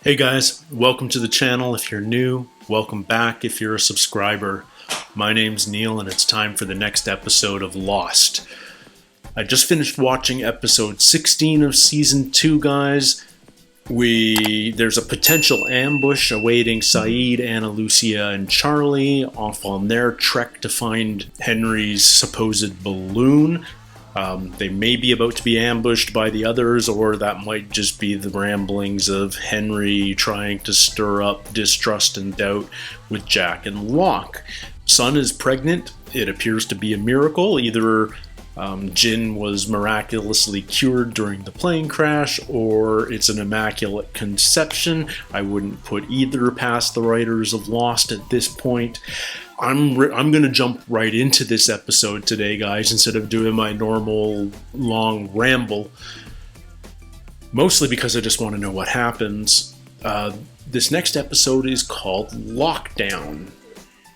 Hey guys, welcome to the channel if you're new, welcome back if you're a subscriber. My name's Neil and it's time for the next episode of Lost. I just finished watching episode 16 of season 2, guys. There's a potential ambush awaiting Saeed, Ana Lucia, and Charlie off on their trek to find Henry's supposed balloon. They may be about to be ambushed by the others, or that might just be the ramblings of Henry trying to stir up distrust and doubt with Jack and Locke. Sun is pregnant. It appears to be a miracle. Either Jin was miraculously cured during the plane crash, or it's an immaculate conception. I wouldn't put either past the writers of Lost at this point. I'm going to jump right into this episode today, guys, instead of doing my normal long ramble. Mostly because I just want to know what happens. This next episode is called Lockdown.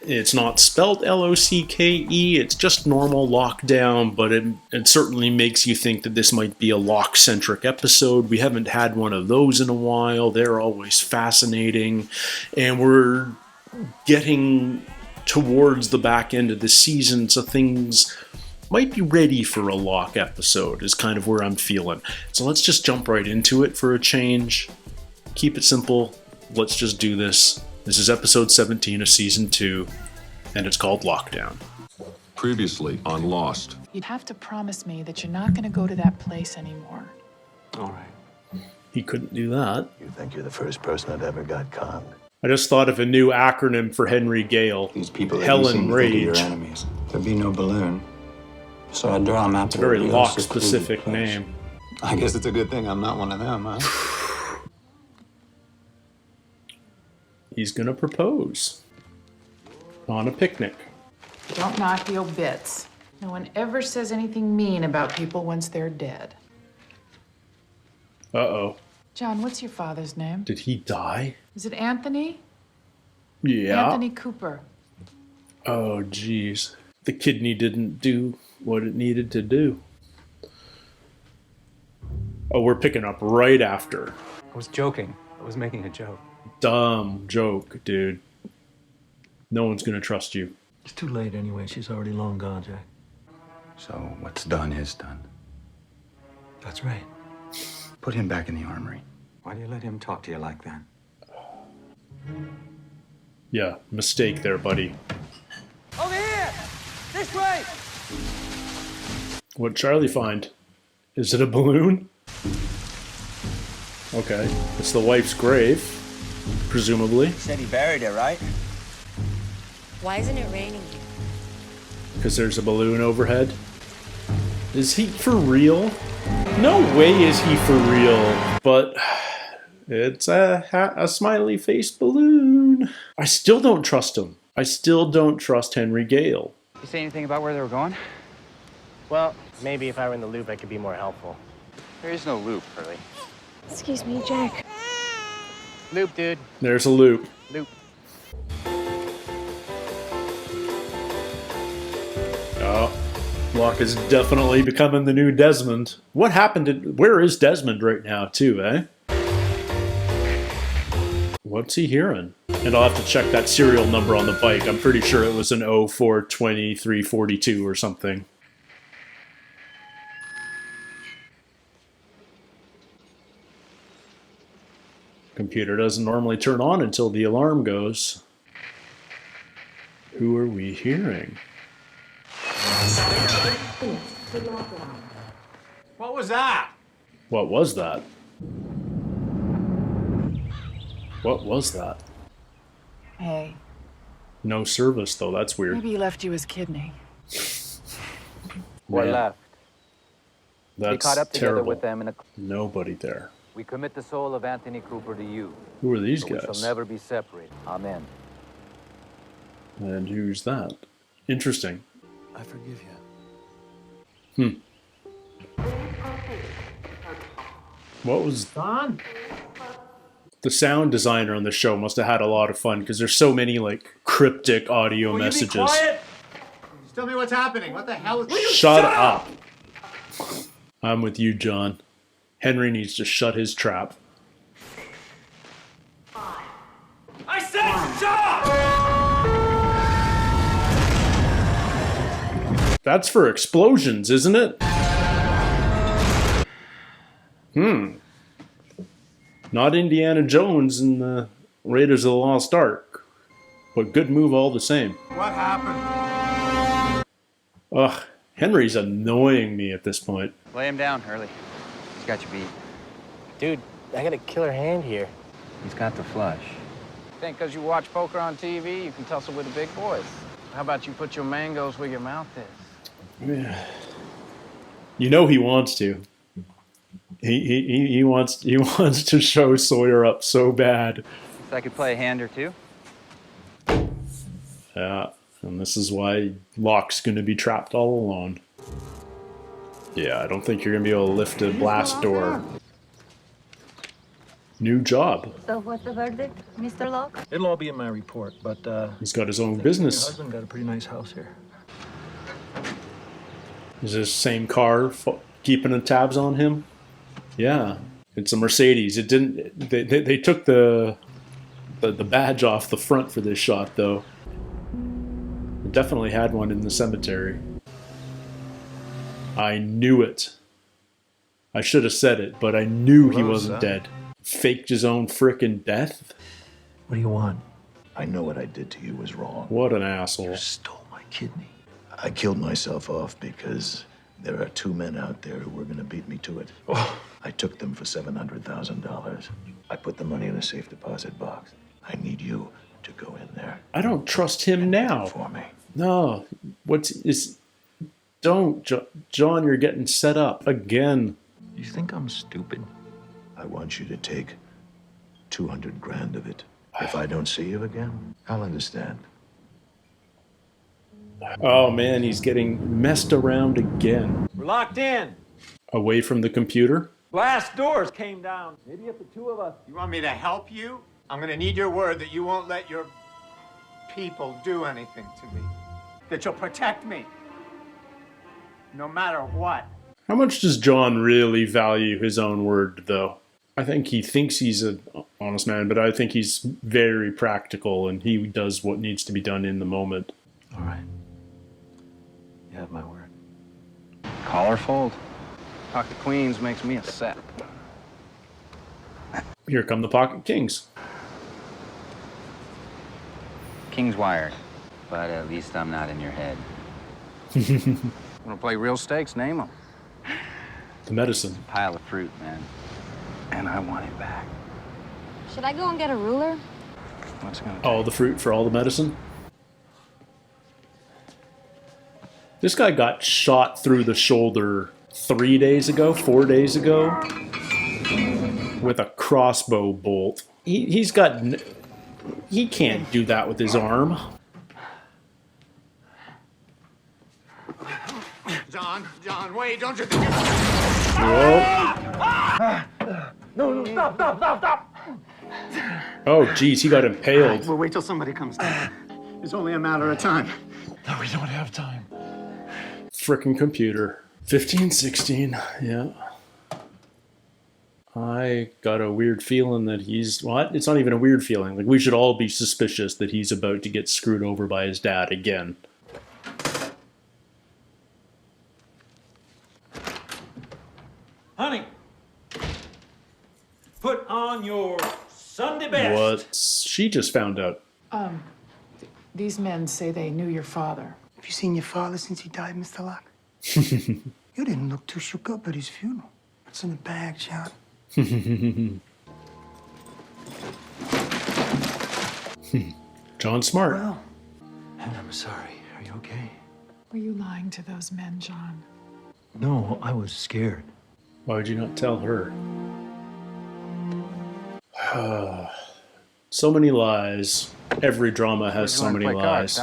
It's not spelled L-O-C-K-E, it's just normal lockdown, but it certainly makes you think that this might be a Locke-centric episode. We haven't had one of those in a while. They're always fascinating. And we're getting towards the back end of the season, so things might be ready for a Locke episode, is kind of where I'm feeling. So let's just jump right into it for a change. Keep it simple. Let's just do this. This is episode 17 of season 2, and it's called Lockdown. Previously on Lost. You'd have to promise me that you're not going to go to that place anymore. All right. He couldn't do that. You think you're the first person that ever got conned? I just thought of a new acronym for Henry Gale. These people that you Hell seem and to think are Rage. your enemies. There'd be no balloon. So I'd draw a map It's to a very reveal Locke-specific secluded place. name. I guess it's a good thing I'm not one of them, huh? He's gonna propose on a picnic. Don't knock the obits. No one ever says anything mean about people once they're dead. Uh-oh. John, what's your father's name? Did he die? Is it Anthony? Yeah. Anthony Cooper. Oh, jeez. The kidney didn't do what it needed to do. Oh, we're picking up right after. I was joking. I was making a joke. Dumb joke, dude. No one's gonna trust you. It's too late anyway. She's already long gone, Jack. So what's done is done. That's right. Put him back in the armory. Why do you let him talk to you like that? Yeah, mistake there, buddy. Over here! This way! What'd Charlie find? Is it a balloon? Okay. It's the wife's grave, presumably. Said he buried it, right? Why isn't it raining? Because there's a balloon overhead. Is he for real? No way is he for real. But it's a smiley face balloon. I still don't trust him. I still don't trust Henry Gale. You say anything about where they were going? Well, maybe if I were in the loop, I could be more helpful. There is no loop, Hurley. Excuse me, Jack. Loop, dude. There's a loop. Loop. Oh, Locke is definitely becoming the new Desmond. What happened to... Where is Desmond right now, too, eh? What's he hearing? And I'll have to check that serial number on the bike. I'm pretty sure it was an 042342 or something. Computer doesn't normally turn on until the alarm goes. Who are we hearing? What was that? What was that? What was that? Hey, No service, though. That's weird. maybe he left you his kidney. We're Man, left. We That's caught up together terrible. with them in a... Nobody there. We commit the soul of Anthony Cooper to you. Who are these So we guys? shall never be separated. Amen. And who's that? Interesting. I forgive you. What was... Don? The sound designer on the show must have had a lot of fun, because there's so many, like, cryptic audio messages. Just tell me what's happening. What the hell is... Shut up! I'm with you, John. Henry needs to shut his trap. That's for explosions, isn't it? Not Indiana Jones and the Raiders of the Lost Ark. But good move all the same. What happened? Ugh, Henry's annoying me at this point. Lay him down, Hurley. He's got you beat. Dude, I got a killer hand here. He's got the flush. Think because you watch poker on TV, you can tussle with the big boys. How about you put your mangoes where your mouth is? Yeah. You know he wants to. He wants to show Sawyer up so bad. So I could play a hand or two? Yeah, and this is why Locke's going to be trapped all alone. Yeah, I don't think you're going to be able to lift a blast door. New job. So what's the verdict, Mr. Locke? It'll all be in my report, but He's got his own your business. husband got a pretty nice house here. Is this same car keeping the tabs on him? Yeah, it's a Mercedes. It didn't. They took the badge off the front for this shot, though. It definitely had one in the cemetery. I knew it. I should have said it, but I knew he wasn't dead. Faked his own frickin' death? What do you want? I know what I did to you was wrong. What an asshole. You stole my kidney. I killed myself off because there are two men out there who were going to beat me to it. I took them for $700,000. I put the money in a safe deposit box. I need you to go in there. I don't trust him now. For me. No. Don't, John, you're getting set up again. You think I'm stupid? I want you to take 200 grand of it. If I don't see you again, I'll understand. Oh man, he's getting messed around again. We're locked in. Away from the computer? Glass doors came down. Maybe if the two of us. You want me to help you? I'm gonna need your word that you won't let your people do anything to me. That you'll protect me. No matter what. How much does John really value his own word, though? I think he thinks he's an honest man, but I think he's very practical, and he does what needs to be done in the moment. All right. You have my word. Call or fold. Pocket queens makes me a set. Here come the Pocket Kings. King's wired. But at least I'm not in your head. Wanna play real stakes? Name them. The medicine. Pile of fruit, man. And I want it back. Should I go and get a ruler? What's it gonna take? All the fruit for all the medicine. This guy got shot through the shoulder 4 days ago, with a crossbow bolt. He can't do that with his arm. John, wait, don't you think No, stop. Oh, geez, he got impaled. We'll wait till somebody comes down. It's only a matter of time. No, we don't have time. Frickin' computer. 15, 16, yeah. I got a weird feeling that he's... What? It's not even a weird feeling. Like, we should all be suspicious that he's about to get screwed over by his dad again. Honey, put on your Sunday best. What? She just found out. These men say they knew your father. Have you seen your father since he died, Mr. Locke? You didn't look too shook up at his funeral. What's in the bag, John? John Smart. Well, I'm sorry. Are you okay? Were you lying to those men, John? No, I was scared. Why would you not tell her? So many lies. Every drama has so many lies.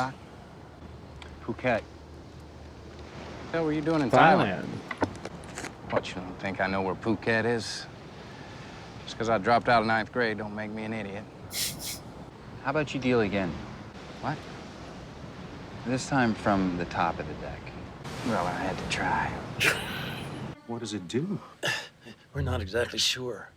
Phuket. What the hell were you doing in Thailand. What, you don't think I know where Phuket is? Just because I dropped out of 9th grade don't make me an idiot. How about you deal again? What? This time from the top of the deck. Well, I had to try. What does it do? We're not exactly sure.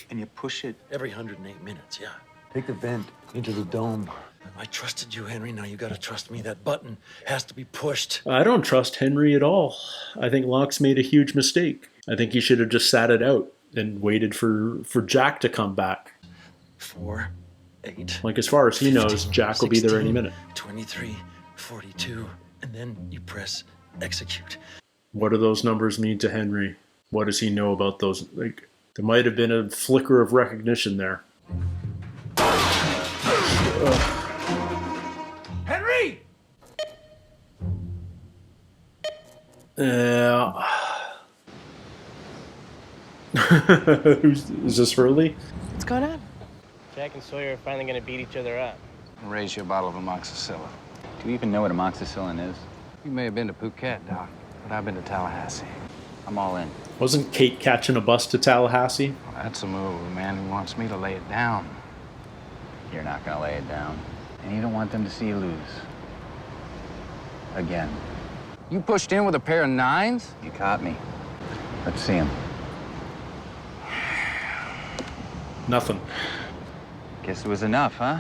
And you push it. Every 108 minutes, yeah. Take the vent into the dome. I trusted you, Henry. Now you gotta trust me. That button has to be pushed. I don't trust Henry at all. I think Locke's made a huge mistake. I think he should have just sat it out and waited for Jack to come back. 4, 8. Like, as far as he knows, Jack will be there any minute. 23, 42, and then you press execute. What do those numbers mean to Henry? What does he know about those? Like, there might have been a flicker of recognition there. Henry! Yeah. Is this Hurley? What's going on? Jack and Sawyer are finally going to beat each other up. I'll raise you a bottle of amoxicillin. Do you even know what amoxicillin is? You may have been to Phuket, Doc, but I've been to Tallahassee. I'm all in. Wasn't Kate catching a bus to Tallahassee? Well, that's a move, a man who wants me to lay it down. You're not gonna lay it down. And you don't want them to see you lose. Again. You pushed in with a pair of 9s? You caught me. Let's see him. Nothing. Guess it was enough, huh?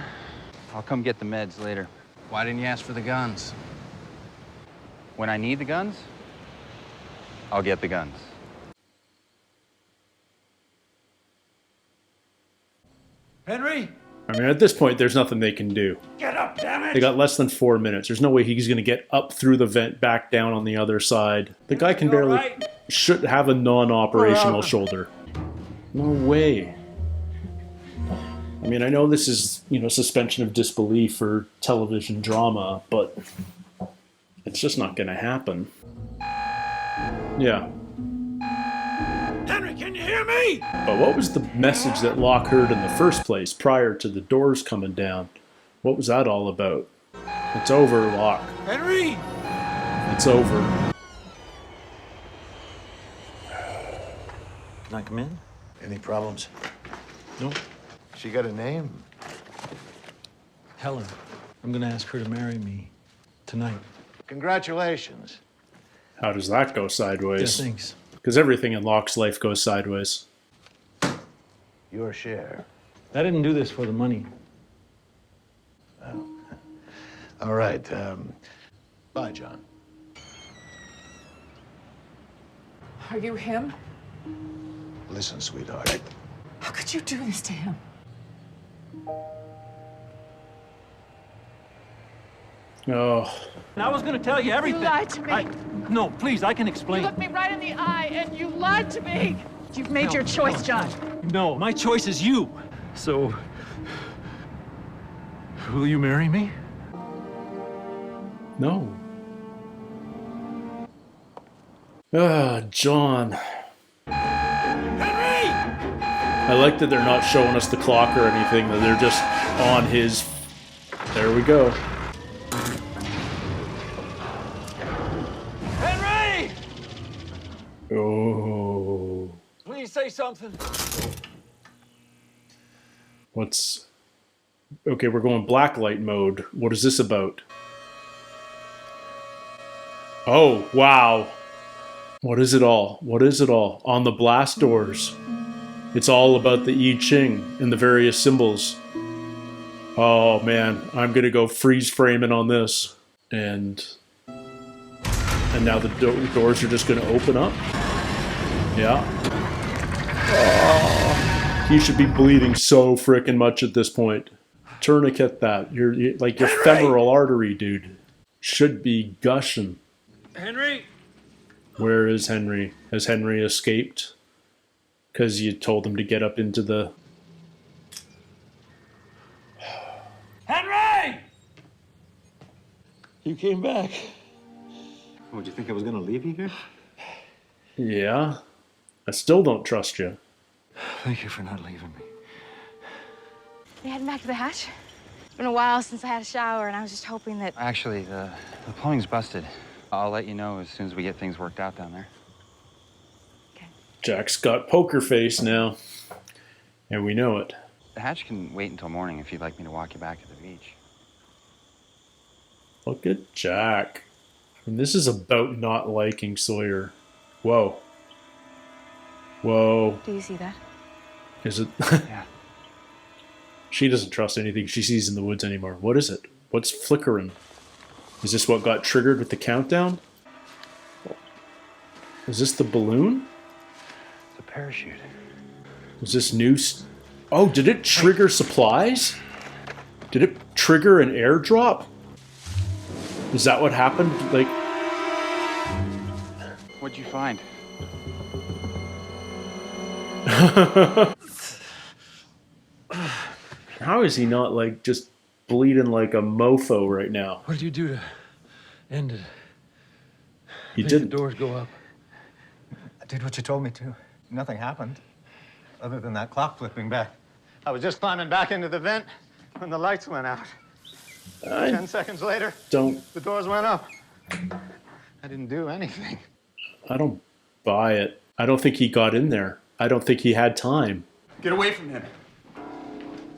I'll come get the meds later. Why didn't you ask for the guns? When I need the guns, I'll get the guns. Henry! I mean, at this point, there's nothing they can do. Get up, damn it! They got less than 4 minutes. There's no way he's going to get up through the vent, back down on the other side. The guy can barely... should have a non-operational shoulder. No way. I mean, I know this is, you know, suspension of disbelief for television drama, but it's just not going to happen. Yeah. Henry, can you hear me? But what was the message that Locke heard in the first place prior to the doors coming down? What was that all about? It's over, Locke. Henry! It's over. Can I come in? Any problems? No. She got a name? Helen. I'm gonna ask her to marry me tonight. Congratulations. How does that go sideways? Yeah, thanks. Because everything in Locke's life goes sideways. Your share. I didn't do this for the money. Oh. All right. Bye, John. Are you him? Listen, sweetheart. How could you do this to him? Oh. I was gonna tell you everything. You lied to me. No, please, I can explain. You looked me right in the eye and you lied to me. You've made your choice, John. No, my choice is you. So, will you marry me? No. Ah, John. Henry! I like that they're not showing us the clock or anything, that they're just on his... There we go. Henry! Oh. Please say something. What's... Okay, we're going blacklight mode. What is this about? Oh, wow. What is it all? What is it all? On the blast doors. It's all about the I Ching and the various symbols. Oh, man. I'm going to go freeze framing on this. And now the doors are just going to open up. Yeah. Oh, he should be bleeding so frickin' much at this point. Tourniquet that. Like your femoral artery, dude. Should be gushing. Henry! Where is Henry? Has Henry escaped? Because you told him to get up into the... Henry! You came back. Oh, do you think I was gonna leave you here? Yeah. I still don't trust you. Thank you for not leaving me. You heading back to the hatch? It's been a while since I had a shower, and I was just hoping that... Actually, the plumbing's busted. I'll let you know as soon as we get things worked out down there. Jack's got poker face now. And we know it. The hatch can wait until morning if you'd like me to walk you back to the beach. Look at Jack. I mean, this is about not liking Sawyer. Whoa. Whoa. Do you see that? Is it? Yeah. She doesn't trust anything she sees in the woods anymore. What is it? What's flickering? Is this what got triggered with the countdown? Is this the balloon? It's a parachute. Was this new... Oh, did it trigger supplies? Did it trigger an airdrop? Is that what happened? Like... What'd you find? How is he not, like, just bleeding like a mofo right now? What did you do to end it? He Make didn't. the doors go up. I did what you told me to. Nothing happened, other than that clock flipping back. I was just climbing back into the vent when the lights went out. 10 seconds later, the doors went up. I didn't do anything. I don't buy it. I don't think he got in there. I don't think he had time. Get away from him.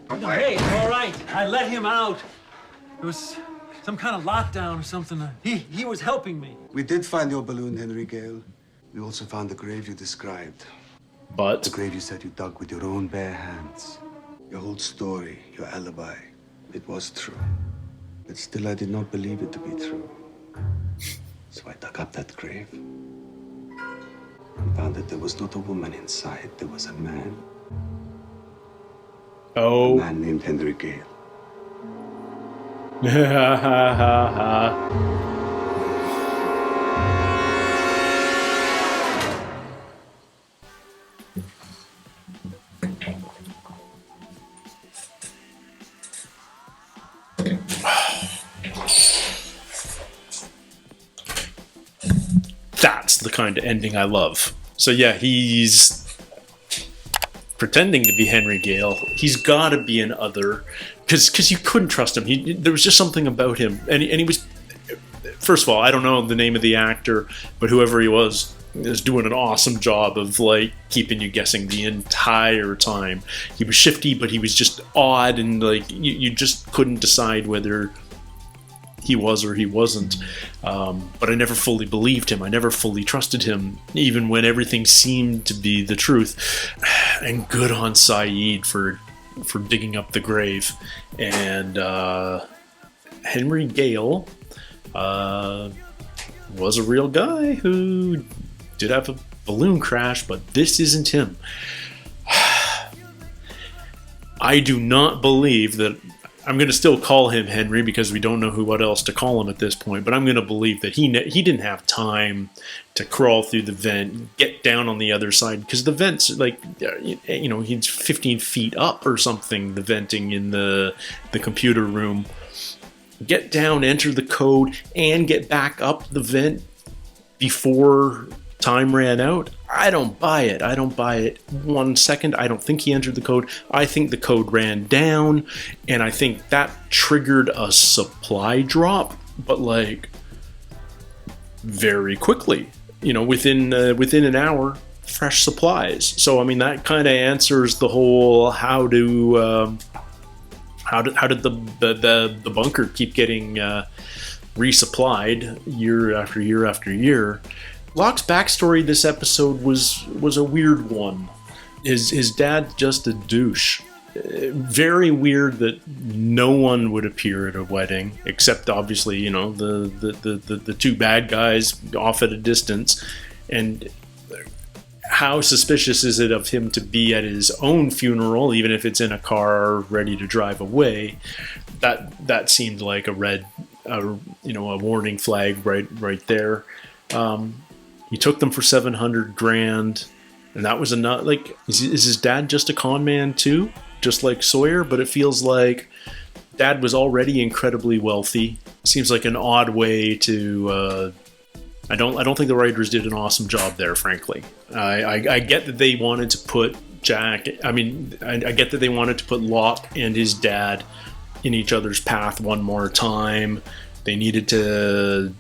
Hey, all right. I let him out. It was some kind of lockdown or something. He was helping me. We did find your balloon, Henry Gale. We also found the grave you described. But? The grave you said you dug with your own bare hands. Your whole story, your alibi. It was true. But still, I did not believe it to be true. So I dug up that grave. And found that there was not a woman inside. There was a man. Oh. A man named Henry Gale. That's the kind of ending I love. So yeah, he's pretending to be Henry Gale. He's got to be an other, because you couldn't trust him. There was just something about him, and he was. First of all, I don't know the name of the actor, but whoever he was doing an awesome job of like keeping you guessing the entire time. He was shifty, but he was just odd, and like you just couldn't decide whether he was or he wasn't. But I never fully believed him. I never fully trusted him, even when everything seemed to be the truth. And good on Saeed for digging up the grave. And Henry Gale was a real guy who did have a balloon crash, but this isn't him. I do not believe that. I'm going to still call him Henry because we don't know what else to call him at this point, but I'm going to believe that he didn't have time to crawl through the vent, get down on the other side, because the vent's like, he's 15 feet up or something, the venting in the computer room. Get down, enter the code, and get back up the vent before time ran out. I don't buy it. I don't buy it 1 second. I don't think he entered the code. I think the code ran down, and I think that triggered a supply drop, but like very quickly. Within an hour, fresh supplies. So I mean, that kind of answers the whole how did the bunker keep getting resupplied year after year after year. Locke's backstory this episode was a weird one. His dad's just a douche. Very weird that no one would appear at a wedding, except obviously, the two bad guys off at a distance. And how suspicious is it of him to be at his own funeral, even if it's in a car ready to drive away? That seemed like a warning flag right there. He took them for $700,000, and that was enough. Like, is his dad just a con man too, just like Sawyer? But it feels like Dad was already incredibly wealthy. Seems like an odd way to. I don't think the writers did an awesome job there, frankly. I get that they wanted to put Jack. I get that they wanted to put Locke and his dad in each other's path one more time. They needed to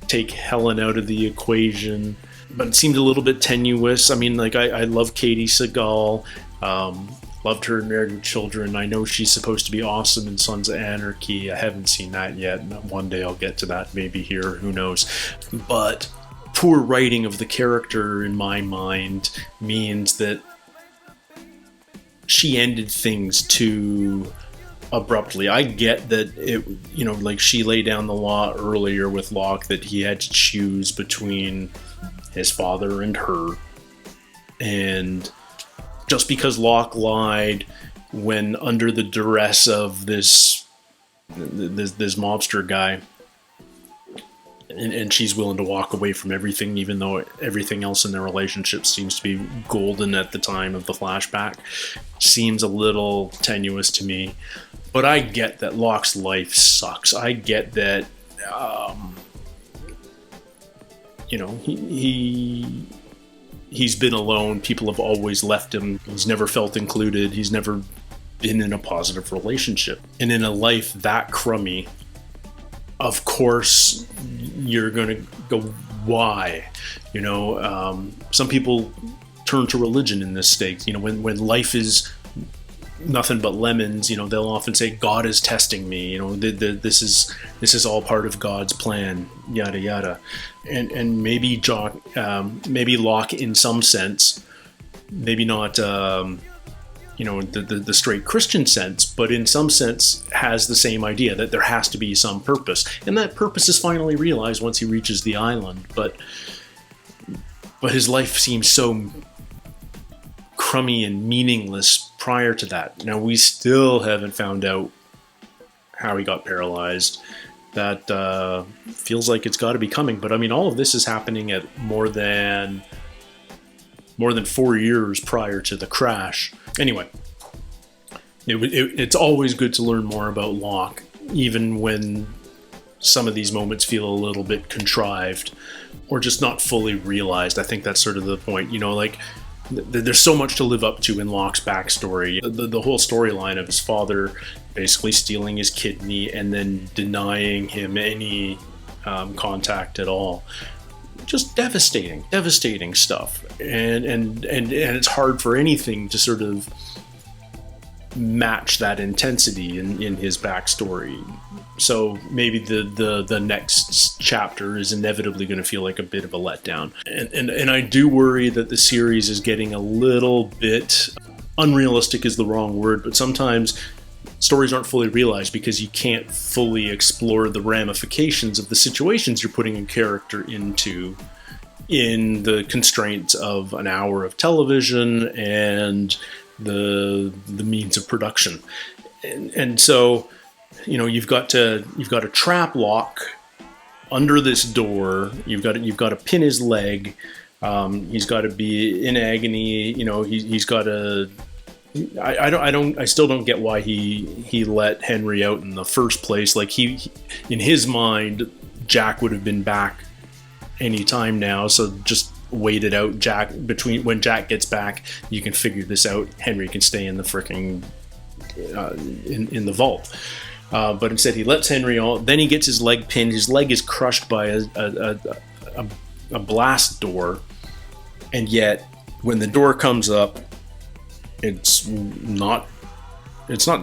take Helen out of the equation, but it seemed a little bit tenuous. I mean, like, I love Katie Seagal, loved her in Married with Children. I know she's supposed to be awesome in Sons of Anarchy. I haven't seen that yet. One day I'll get to that, maybe here, who knows. But poor writing of the character, in my mind, means that she ended things too abruptly. I get that it, like she laid down the law earlier with Locke that he had to choose between his father and her, and just because Locke lied when under the duress of this mobster guy, and she's willing to walk away from everything, even though everything else in their relationship seems to be golden at the time of the flashback, seems a little tenuous to me. But I get that Locke's life sucks. I get that, he's been alone. People have always left him. He's never felt included. He's never been in a positive relationship. And in a life that crummy, of course, you're going to go, why? Some people turn to religion in this state. When life is nothing but lemons, they'll often say, God is testing me. This is all part of God's plan, yada yada. And maybe Locke, in some sense, maybe not the straight Christian sense, but in some sense has the same idea that there has to be some purpose, and that purpose is finally realized once he reaches the island. But his life seems so crummy and meaningless prior to that. Now, we still haven't found out how he got paralyzed. That feels like it's got to be coming. But I mean, all of this is happening at more than 4 years prior to the crash. Anyway, it's always good to learn more about Locke, even when some of these moments feel a little bit contrived or just not fully realized. I think that's sort of the point. There's so much to live up to in Locke's backstory. The whole storyline of his father basically stealing his kidney and then denying him any contact at all. Just devastating stuff. And it's hard for anything to sort of match that intensity in his backstory. So maybe the next chapter is inevitably going to feel like a bit of a letdown. And I do worry that the series is getting a little bit unrealistic is the wrong word, but sometimes stories aren't fully realized because you can't fully explore the ramifications of the situations you're putting a character into in the constraints of an hour of television and the means of production. And so, you've got to trap Locke under this door. You've got to pin his leg. He's got to be in agony. He's got to. I still don't get why he let Henry out in the first place. Like in his mind, Jack would have been back any time now. So just wait it out. When Jack gets back, you can figure this out. Henry can stay in the fricking in the vault. But instead, he lets Henry out. Then he gets his leg pinned. His leg is crushed by a blast door, and yet when the door comes up, it's not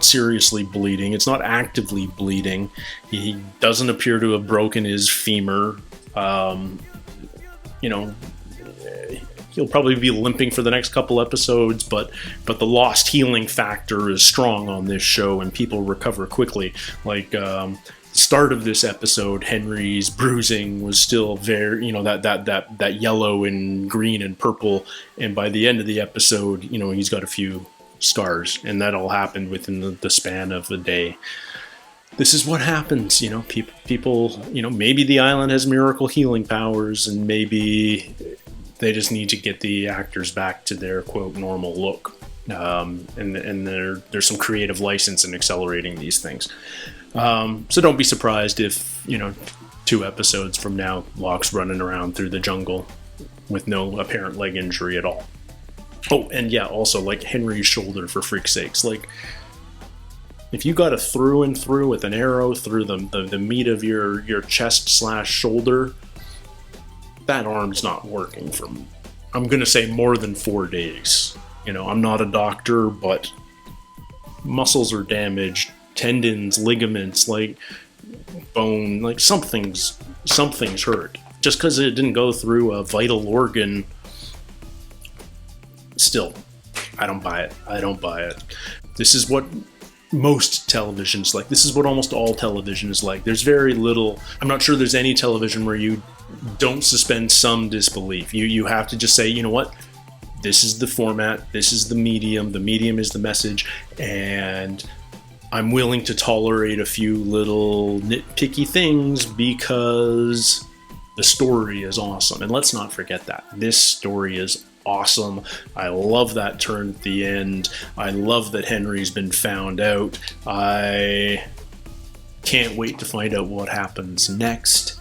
seriously bleeding. It's not actively bleeding. He doesn't appear to have broken his femur. He'll probably be limping for the next couple episodes, but the lost healing factor is strong on this show, and people recover quickly. Like the start of this episode, Henry's bruising was still very, that yellow and green and purple, and by the end of the episode, he's got a few scars, and that all happened within the span of a day. This is what happens, people, maybe the island has miracle healing powers, and maybe they just need to get the actors back to their, quote, normal look. And there's some creative license in accelerating these things. So don't be surprised if, 2 episodes from now, Locke's running around through the jungle with no apparent leg injury at all. Oh, and yeah, also, like, Henry's shoulder, for freak's sakes. Like, if you got a through and through with an arrow through the meat of your chest/shoulder, that arm's not working for, I'm going to say, more than 4 days. I'm not a doctor, but muscles are damaged, tendons, ligaments, like bone, like something's hurt. Just because it didn't go through a vital organ, still, I don't buy it. I don't buy it. This is what most television's like. This is what almost all television is like. There's very little, I'm not sure there's any television where you don't suspend some disbelief. You have to just say, you know what? This is the format, this is the medium is the message, and I'm willing to tolerate a few little nitpicky things because the story is awesome. And let's not forget that. This story is awesome. I love that turn at the end. I love that Henry's been found out. I can't wait to find out what happens next.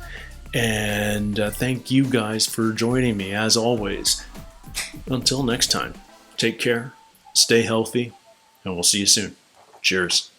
And thank you guys for joining me, as always. Until next time, take care, stay healthy, and we'll see you soon. Cheers.